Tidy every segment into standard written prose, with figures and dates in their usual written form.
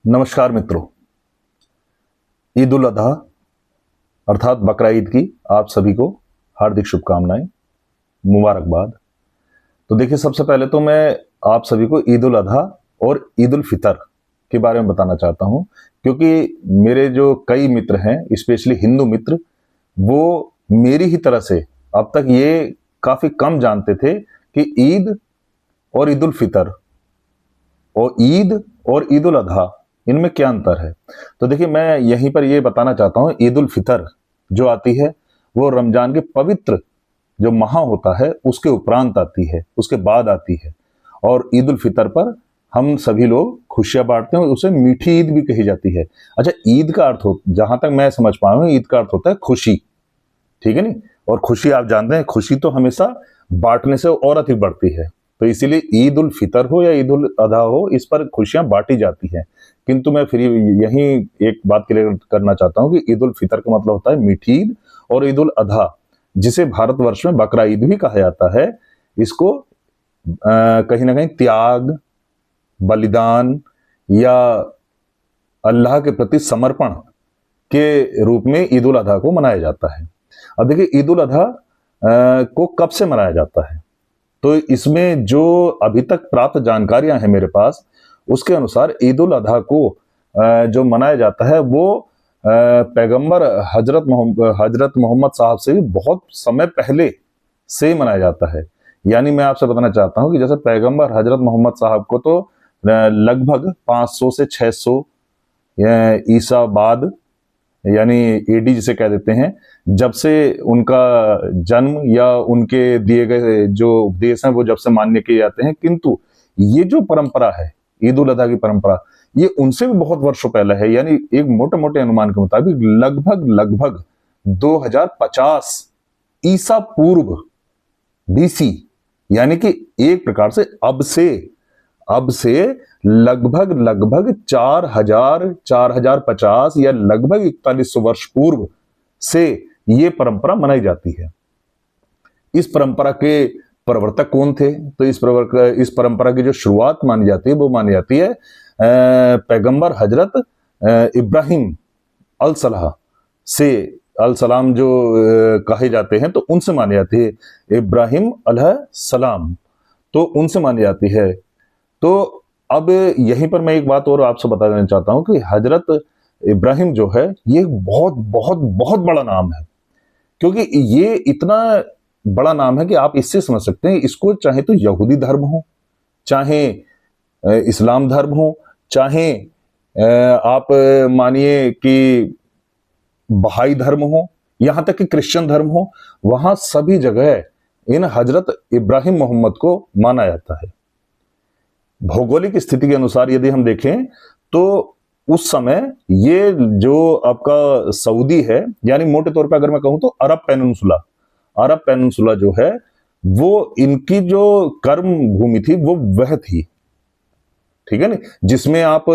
नमस्कार मित्रों। ईद उल अजहा अर्थात बकरा ईद की आप सभी को हार्दिक शुभकामनाएं, मुबारकबाद। तो देखिए, सबसे पहले तो मैं आप सभी को ईद उल अजहा और ईद उल फितर के बारे में बताना चाहता हूं, क्योंकि मेरे जो कई मित्र हैं, स्पेशली हिंदू मित्र, वो मेरी ही तरह से अब तक ये काफी कम जानते थे कि ईद और ईद उल फितर और ईद उल अजहा इनमें क्या अंतर है। तो देखिए, मैं यहीं पर ये बताना चाहता हूं, ईद उल फितर जो आती है वो रमजान के पवित्र जो माह होता है उसके उपरांत आती है, उसके बाद आती है। और ईद उल फितर पर हम सभी लोग खुशियां बांटते हैं, उसे मीठी ईद भी कही जाती है। अच्छा, ईद का अर्थ हो, जहां तक मैं समझ पाया हूं, ईद का अर्थ होता है खुशी, ठीक है नहीं। और खुशी आप जानते हैं, खुशी तो हमेशा बांटने से और अधिक बढ़ती है। तो इसीलिए ईद उल फितर हो या ईद उल अजहा हो, इस पर खुशियां बांटी जाती हैं। किंतु मैं फिर यही एक बात क्लियर करना चाहता हूं कि ईद उल फितर का मतलब होता है मीठी ईद, और ईद उल अजहा, जिसे भारतवर्ष में बकरा ईद भी कहा जाता है, इसको कहीं ना कहीं त्याग, बलिदान या अल्लाह के प्रति समर्पण के रूप में ईद उल अजहा को मनाया जाता है। अब देखिए, ईद उल अजहा को कब से मनाया जाता है, तो इसमें जो अभी तक प्राप्त जानकारियां हैं मेरे पास, उसके अनुसार ईद उल अजहा को जो मनाया जाता है वो पैगंबर हजरत मोहम्मद साहब से भी बहुत समय पहले से मनाया जाता है। यानी मैं आपसे बताना चाहता हूं कि जैसे पैगंबर हजरत मोहम्मद साहब को तो लगभग 500 से 600 ईसा बाद, यानी एडी जिसे कह देते हैं, जब से उनका जन्म या उनके दिए गए जो उपदेश हैं वो जब से मान्य किए जाते हैं। किंतु ये जो परंपरा है, ईद उल अजहा की परंपरा, ये उनसे भी बहुत वर्षों पहले है। यानी एक मोटे मोटे अनुमान के मुताबिक लगभग 2050 ईसा पूर्व बीसी, यानी कि एक प्रकार से अब से लगभग 4050 या लगभग 4100 वर्ष पूर्व से ये परंपरा मनाई जाती है। इस परंपरा के प्रवर्तक कौन थे? तो इस परंपरा की जो शुरुआत मानी जाती है वो मानी जाती है पैगंबर हजरत इब्राहिम अलसलाह से, अलसलाम जो कहे जाते हैं, तो उनसे मानी जाती है। इब्राहिम अलैहिस्सलाम, तो उनसे मानी जाती है। तो अब यहीं पर मैं एक बात और आपसे बता देना चाहता हूं कि हजरत इब्राहिम जो है, ये बहुत बहुत बहुत बड़ा नाम है, क्योंकि ये इतना बड़ा नाम है कि आप इससे समझ सकते हैं, इसको चाहे तो यहूदी धर्म हो, चाहे इस्लाम धर्म हो, चाहे आप मानिए कि बहाई धर्म हो, यहां तक कि क्रिश्चियन धर्म हो, वहां सभी जगह इन हजरत इब्राहिम मोहम्मद को माना जाता है। भौगोलिक स्थिति के अनुसार यदि हम देखें तो उस समय ये जो आपका सऊदी है, यानी मोटे तौर पे अगर मैं कहूं तो अरब पेनिनसुला जो है, वो इनकी जो कर्म भूमि थी वो वह थी, ठीक है ना, जिसमें आप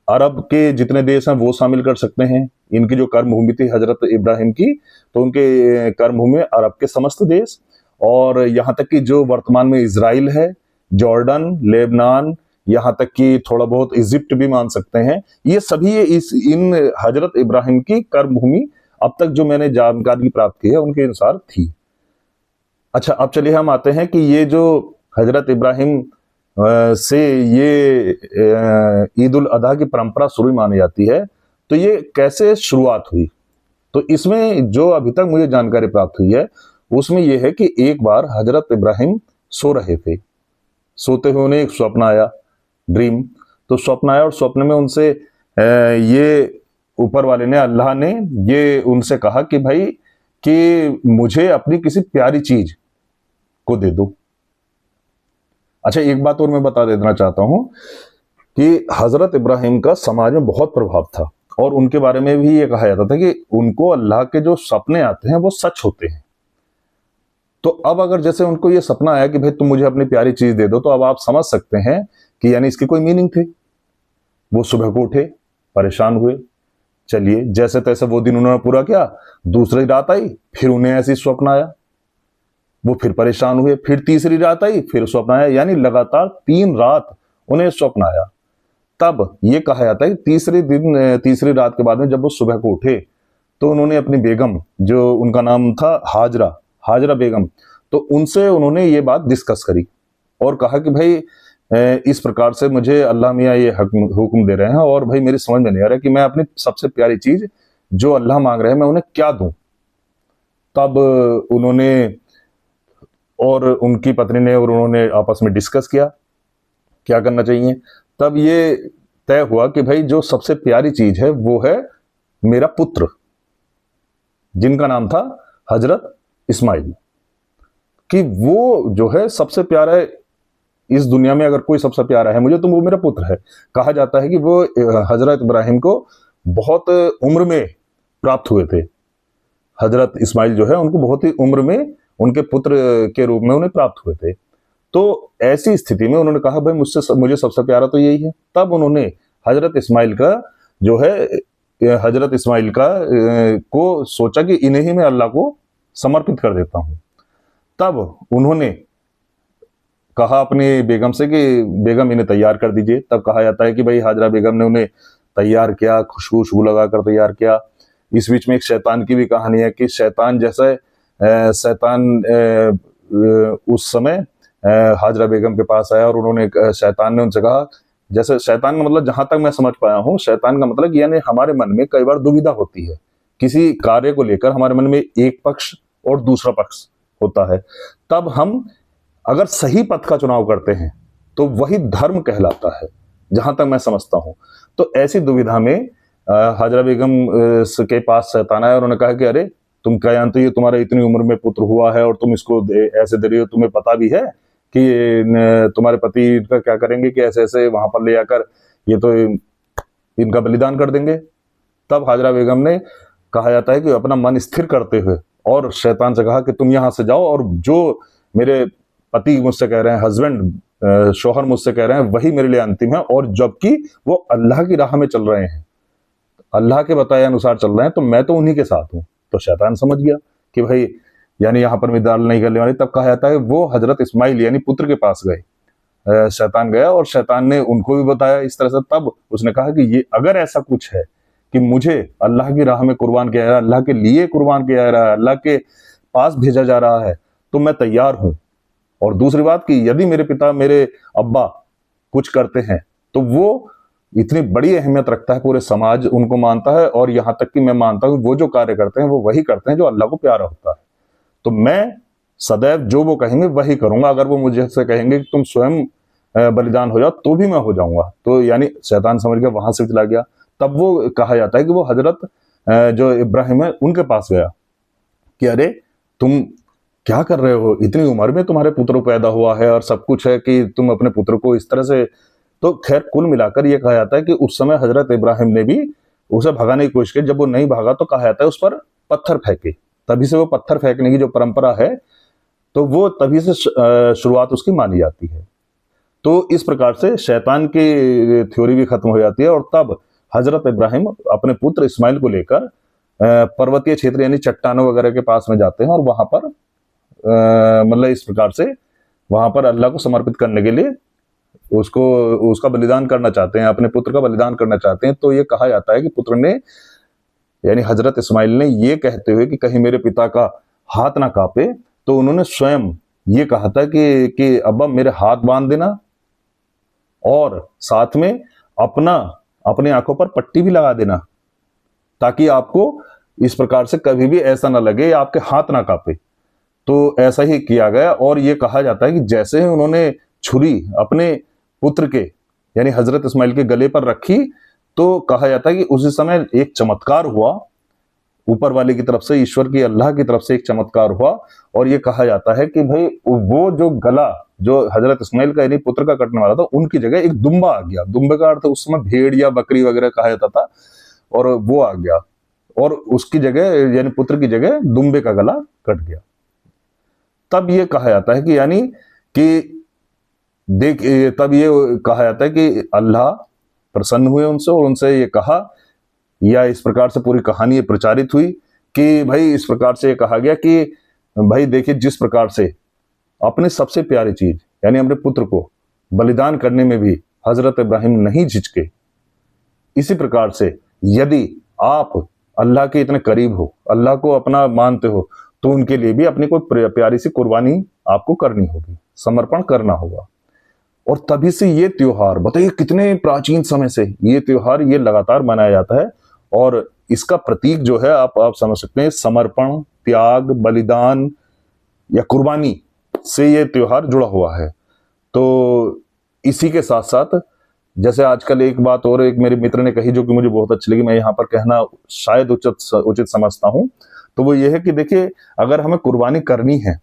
अरब के जितने देश हैं वो शामिल कर सकते हैं। इनकी जो कर्म भूमि थी हजरत इब्राहिम की, तो उनके कर्म भूमि में अरब के समस्त देश, और यहां तक कि जो वर्तमान में इजराइल है, जॉर्डन, लेबनान, यहां तक कि थोड़ा बहुत इजिप्ट भी मान सकते हैं, ये सभी इन हजरत इब्राहिम की कर्म भूमि अब तक जो मैंने जानकारी प्राप्त की है उनके अनुसार थी। अच्छा, अब चलिए हम आते हैं कि ये जो हजरत इब्राहिम से ये ईद उल अजहा की परंपरा शुरू मानी जाती है, तो ये कैसे शुरुआत हुई। तो इसमें जो अभी तक मुझे जानकारी प्राप्त हुई है उसमें यह है कि एक बार हजरत इब्राहिम सो रहे थे, सोते हुए उन्हें एक स्वप्न आया, ड्रीम। तो स्वप्न आया और स्वप्न में उनसे ये ऊपर वाले ने, अल्लाह ने ये उनसे कहा कि भाई, कि मुझे अपनी किसी प्यारी चीज को दे दो। अच्छा, एक बात और मैं बता देना चाहता हूं कि हजरत इब्राहिम का समाज में बहुत प्रभाव था, और उनके बारे में भी ये कहा जाता था कि उनको अल्लाह के जो सपने आते हैं वो सच होते हैं। तो अब अगर जैसे उनको ये सपना आया कि भाई तुम मुझे अपनी प्यारी चीज दे दो, तो अब आप समझ सकते हैं कि यानी इसकी कोई मीनिंग थी। वो सुबह को उठे, परेशान हुए, चलिए जैसे तैसे वो दिन उन्होंने पूरा किया। दूसरी रात आई, फिर उन्हें ऐसी स्वप्न आया, वो फिर परेशान हुए। फिर तीसरी रात आई, फिर स्वप्न आया, यानी लगातार 3 रात उन्हें स्वप्न आया। तब ये कहा जाता है कि तीसरी रात के बाद में जब वो सुबह को उठे तो उन्होंने अपनी बेगम, जो उनका नाम था हाजरा बेगम, तो उनसे उन्होंने ये बात डिस्कस करी और कहा कि भाई इस प्रकार से मुझे अल्लाह मियाँ ये हुक्म दे रहे हैं और भाई मेरी समझ में नहीं आ रहा कि मैं अपनी सबसे प्यारी चीज जो अल्लाह मांग रहे हैं मैं उन्हें क्या दूं। तब उन्होंने और उनकी पत्नी ने और उन्होंने आपस में डिस्कस किया क्या करना चाहिए। तब ये तय हुआ कि भाई जो सबसे प्यारी चीज है वो है मेरा पुत्र, जिनका नाम था हजरत इस्माइल, कि वो जो है सबसे प्यारा है इस दुनिया में, अगर कोई सबसे प्यारा है मुझे तो वो मेरा पुत्र है। कहा जाता है कि वो हजरत इब्राहिम को बहुत उम्र में प्राप्त हुए थे। हजरत इस्माइल जो है उनको बहुत ही उम्र में उनके पुत्र के रूप में उन्हें प्राप्त हुए थे। तो ऐसी स्थिति में उन्होंने कहा भाई मुझे सबसे प्यारा तो यही है। तब उन्होंने हजरत इस्माइल का जो है हजरत इस्माइल का को सोचा कि इन्हें ही मैं अल्लाह को समर्पित कर देता हूं। तब उन्होंने कहा अपनी बेगम से कि बेगम इन्हें तैयार कर दीजिए। तब कहा जाता है कि भाई हाजरा बेगम ने उन्हें तैयार किया, खुशबू लगाकर तैयार किया। इस बीच में एक शैतान की भी कहानी है कि शैतान जैसे शैतान उस समय हाजरा बेगम के पास आया और उन्होंने शैतान ने उनसे कहा, जैसे शैतान का मतलब जहां तक मैं समझ पाया हूं, शैतान का मतलब यानी हमारे मन में कई बार दुविधा होती है किसी कार्य को लेकर, हमारे मन में एक पक्ष और दूसरा पक्ष होता है। तब हम अगर सही पथ का चुनाव करते हैं तो वही धर्म कहलाता है, जहां तक मैं समझता हूं। तो ऐसी दुविधा में हाजरा बेगम के पास शैतान आया और उन्होंने कहा कि अरे तुम क्या जानते हो, ये तुम्हारा इतनी उम्र में पुत्र हुआ है और तुम इसको ऐसे दे रही हो, तुम्हें पता भी है कि तुम्हारे पति का क्या करेंगे कि ऐसे ऐसे वहां पर ले जाकर ये तो इनका बलिदान कर देंगे। तब हाजरा बेगम ने कहा जाता है कि अपना मन स्थिर करते हुए और शैतान से कहा कि तुम यहां से जाओ और जो मेरे पति मुझसे कह रहे हैं, हस्बैंड शोहर मुझसे कह रहे हैं, वही मेरे लिए अंतिम है, और जबकि वो अल्लाह की राह में चल रहे हैं, अल्लाह के बताए अनुसार चल रहे हैं, तो मैं तो उन्हीं के साथ हूं। तो शैतान समझ गया कि भाई यानी यहां पर मिदाल नहीं करने वाली। तब कहा जाता है वो हजरत इस्माइल यानी पुत्र के पास गए, शैतान गया और शैतान ने उनको भी बताया इस तरह से। तब उसने कहा कि ये अगर ऐसा कुछ है कि मुझे अल्लाह की राह में कुर्बान किया जा रहा है, अल्लाह के लिए कुर्बान किया जा रहा है, अल्लाह के पास भेजा जा रहा है, तो मैं तैयार हूं। और दूसरी बात कि यदि मेरे पिता मेरे अब्बा कुछ करते हैं तो वो इतनी बड़ी अहमियत रखता है, पूरे समाज उनको मानता है, और यहां तक कि मैं मानता हूं वो जो कार्य करते हैं वो वही करते हैं जो अल्लाह को प्यारा होता है। तो मैं सदैव जो वो कहेंगे वही करूंगा। अगर वो मुझे से कहेंगे कि तुम स्वयं बलिदान हो जाओ तो भी मैं हो जाऊंगा। तो यानी शैतान समझ गया, वहां से चला गया। तब वो कहा जाता है कि वो हजरत जो इब्राहिम है उनके पास गया कि अरे तुम क्या कर रहे हो, इतनी उम्र में तुम्हारे पुत्र पैदा हुआ है और सब कुछ है कि तुम अपने पुत्र को इस तरह से। तो खैर कुल मिलाकर ये कहा जाता है कि उस समय हजरत इब्राहिम ने भी उसे भगाने की कोशिश की। जब वो नहीं भागा तो कहा जाता है उस पर पत्थर फेंके। तभी से वो पत्थर फेंकने की जो परंपरा है तो वो तभी से शुरुआत उसकी मानी जाती है। तो इस प्रकार से शैतान की थ्योरी भी खत्म हो जाती है और तब हजरत इब्राहिम अपने पुत्र इस्माइल को लेकर पर्वतीय क्षेत्र यानी चट्टानों वगैरह के पास में जाते हैं और वहां पर मतलब इस प्रकार से वहां पर अल्लाह को समर्पित करने के लिए उसका बलिदान करना चाहते हैं, अपने पुत्र का बलिदान करना चाहते हैं। तो ये कहा जाता है कि पुत्र ने यानी हजरत इस्माइल ने ये कहते हुए कि कहीं मेरे पिता का हाथ ना कांपे, तो उन्होंने स्वयं ये कहा था कि अब्बा मेरे हाथ बांध देना और साथ में अपनी आंखों पर पट्टी भी लगा देना, ताकि आपको इस प्रकार से कभी भी ऐसा ना लगे या आपके हाथ ना कांपे। तो ऐसा ही किया गया और ये कहा जाता है कि जैसे ही उन्होंने छुरी अपने पुत्र के यानी हजरत इस्माइल के गले पर रखी तो कहा जाता है कि उसी समय एक चमत्कार हुआ, ऊपर वाले की तरफ से, ईश्वर की अल्लाह की तरफ से एक चमत्कार हुआ। और ये कहा जाता है कि भाई वो जो गला जो हजरत इस्माइल का यानी पुत्र का कटने वाला था उनकी जगह एक दुम्बा आ गया। दुम्बे का अर्थ उस समय भेड़ या बकरी वगैरह कहा जाता था, और वो आ गया और उसकी जगह यानी पुत्र की जगह दुम्बे का गला कट गया। तब ये कहा जाता है कि यानी कि तब ये कहा जाता है कि अल्लाह प्रसन्न हुए उनसे और उनसे ये कहा, या इस प्रकार से पूरी कहानी प्रचारित हुई कि भाई इस प्रकार से ये कहा गया कि भाई देखिए जिस प्रकार से अपने सबसे प्यारी चीज यानी अपने पुत्र को बलिदान करने में भी हजरत इब्राहिम नहीं झिझके, इसी प्रकार से यदि आप अल्लाह के इतने करीब हो, अल्लाह को अपना मानते हो, तो उनके लिए भी अपनी कोई प्यारी सी कुर्बानी आपको करनी होगी, समर्पण करना होगा। और तभी से ये त्योहार, बताइए कितने प्राचीन समय से ये त्योहार ये लगातार मनाया जाता है। और इसका प्रतीक जो है आप समझ सकते हैं, समर्पण, त्याग, बलिदान या कुर्बानी से ये त्योहार जुड़ा हुआ है। तो इसी के साथ साथ जैसे आजकल एक बात और एक मेरे मित्र ने कही जो कि मुझे बहुत अच्छी लगी, मैं यहाँ पर कहना शायद उचित समझता हूं, तो वो ये है कि देखिए, अगर हमें कुर्बानी करनी है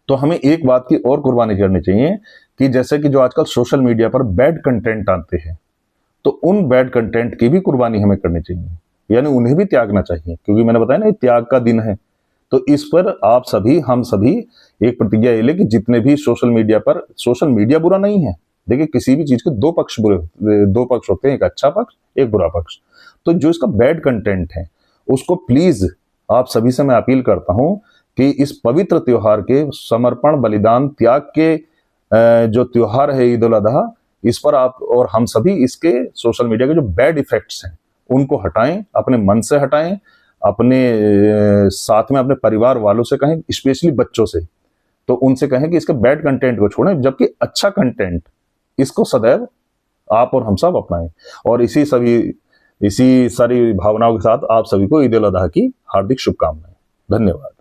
तो हमें एक बात की और कुर्बानी करनी चाहिए कि जैसे कि जो आजकल सोशल मीडिया पर बैड कंटेंट आते हैं, तो उन बैड कंटेंट की भी कुर्बानी हमें करनी चाहिए, यानी उन्हें भी त्यागना चाहिए, क्योंकि मैंने बताया ना, ये त्याग का दिन है। तो इस पर आप सभी, हम सभी एक प्रतिज्ञा ये ले कि जितने भी सोशल मीडिया पर, सोशल मीडिया बुरा नहीं है, देखिए किसी भी चीज के दो पक्ष होते हैं, एक अच्छा पक्ष, एक बुरा पक्ष। तो जो इसका बैड कंटेंट है उसको प्लीज आप सभी से मैं अपील करता हूं कि इस पवित्र त्योहार के, समर्पण, बलिदान, त्याग के जो त्योहार है ईद उल अजहा, इस पर आप और हम सभी इसके सोशल मीडिया के जो बैड इफेक्ट्स हैं उनको हटाएं, अपने मन से हटाएं, अपने साथ में अपने परिवार वालों से कहें, स्पेशली बच्चों से, तो उनसे कहें कि इसके बैड कंटेंट को छोड़ें, जबकि अच्छा कंटेंट इसको सदैव आप और हम सब अपनाएं। और इसी सारी भावनाओं के साथ आप सभी को ईद उल अजहा की हार्दिक शुभकामनाएं। धन्यवाद।